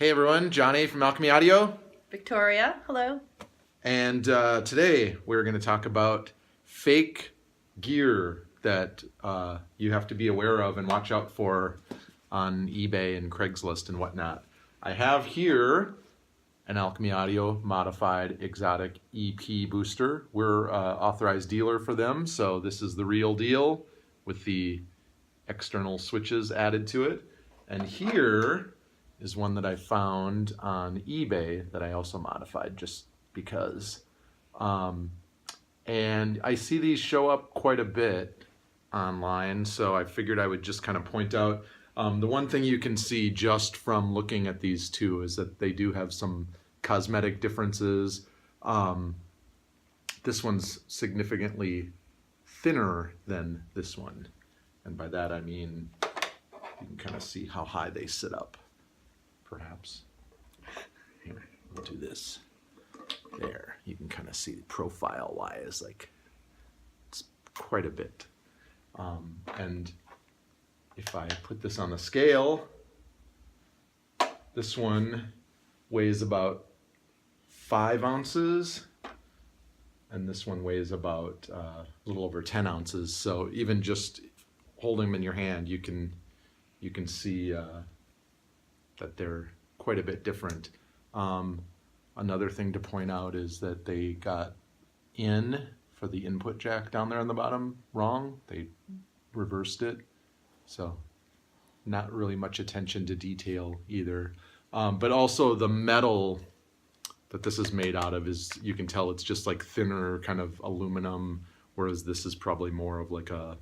Hey everyone, John A. from Alchemy Audio. Victoria, hello. And today we're going to talk about fake gear that you have to be aware of and watch out for on eBay and Craigslist and whatnot. I have here an Alchemy Audio modified Xotic EP Booster. We're authorized dealer for them, so this is the real deal with the external switches added to it. And here is one that I found on eBay that I also modified just because. And I see these show up quite a bit online, so I figured I would just kind of point out. The one thing you can see just from looking at these two is that they do have some cosmetic differences. This one's significantly thinner than this one. And by that I mean, you can kind of see how high they sit up. Perhaps. Here, we'll do this. There, you can kind of see profile-wise, like it's quite a bit. And if I put this on the scale, this one weighs about 5 ounces, and this one weighs about a little over 10 ounces. So even just holding them in your hand, you can see that they're quite a bit different. Another thing to point out is that they got in for the input jack down there on the bottom wrong. They reversed it. So not really much attention to detail either. But also the metal that this is made out of is, you can tell it's just like thinner kind of aluminum, whereas this is probably more of like a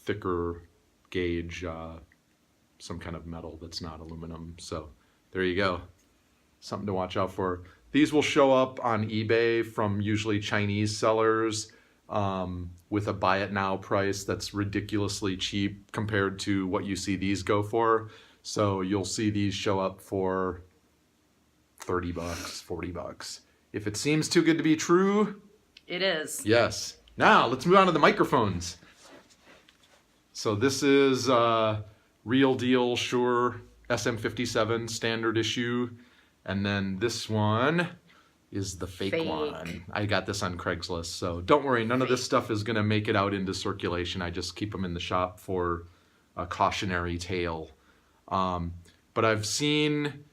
thicker gauge, some kind of metal that's not aluminum. So there you go. Something to watch out for. These will show up on eBay from usually Chinese sellers with a buy it now price that's ridiculously cheap compared to what you see these go for. So you'll see these show up for 30 bucks, 40 bucks. If it seems too good to be true, it is. Yes. Now let's move on to the microphones. So this is real deal Shure SM-57 standard issue, and then this one is the fake one. I got this on Craigslist, so don't worry, none of this stuff is going to make it out into circulation. I just keep them in the shop for a cautionary tale. But I've seen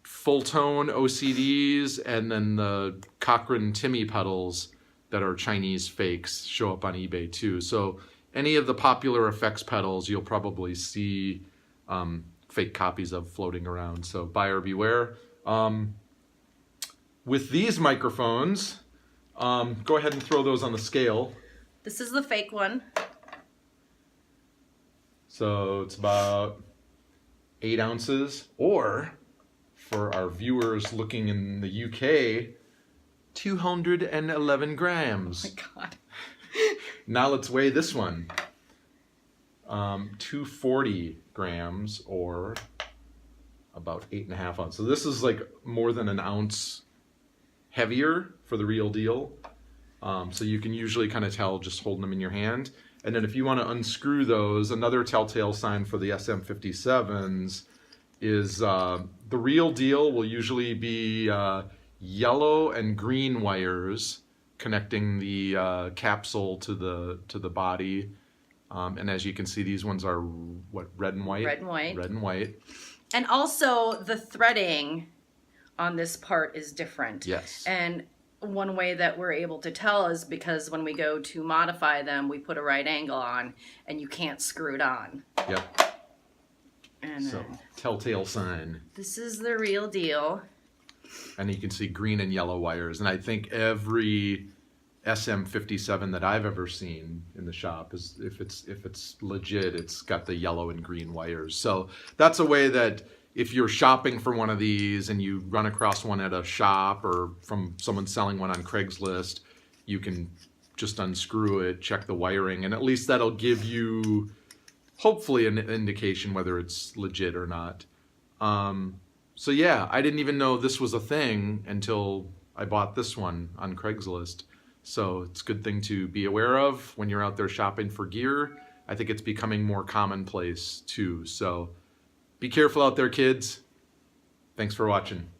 full tone OCDs and then the Cochrane Timmy pedals that are Chinese fakes show up on eBay too. So any of the popular effects pedals you'll probably see fake copies of floating around, so buyer beware. With these microphones, go ahead and throw those on the scale. This is the fake one. So it's about 8 ounces, or for our viewers looking in the UK, 211 grams. Oh my God. Now let's weigh this one. 240 grams, or about 8.5 ounces. So this is like more than an ounce heavier for the real deal. So you can usually kind of tell just holding them in your hand. And then if you want to unscrew those, another telltale sign for the SM-57s is the real deal will usually be yellow and green wires connecting the capsule to the body. And as you can see, these ones are what, red and white? Red and white. Red and white. And also the threading on this part is different. Yes. And one way that we're able to tell is because when we go to modify them, we put a right angle on and you can't screw it on. Yep. And So, telltale sign. this is the real deal. And you can see green and yellow wires. And I think every SM-57 that I've ever seen in the shop is, if it's legit, it's got the yellow and green wires. So that's a way that if you're shopping for one of these and you run across one at a shop or from someone selling one on Craigslist, you can just unscrew it, check the wiring, and at least that'll give you hopefully an indication whether it's legit or not. So yeah, I didn't even know this was a thing until I bought this one on Craigslist. So it's a good thing to be aware of when you're out there shopping for gear. I think it's becoming more commonplace too. So be careful out there, kids. Thanks for watching.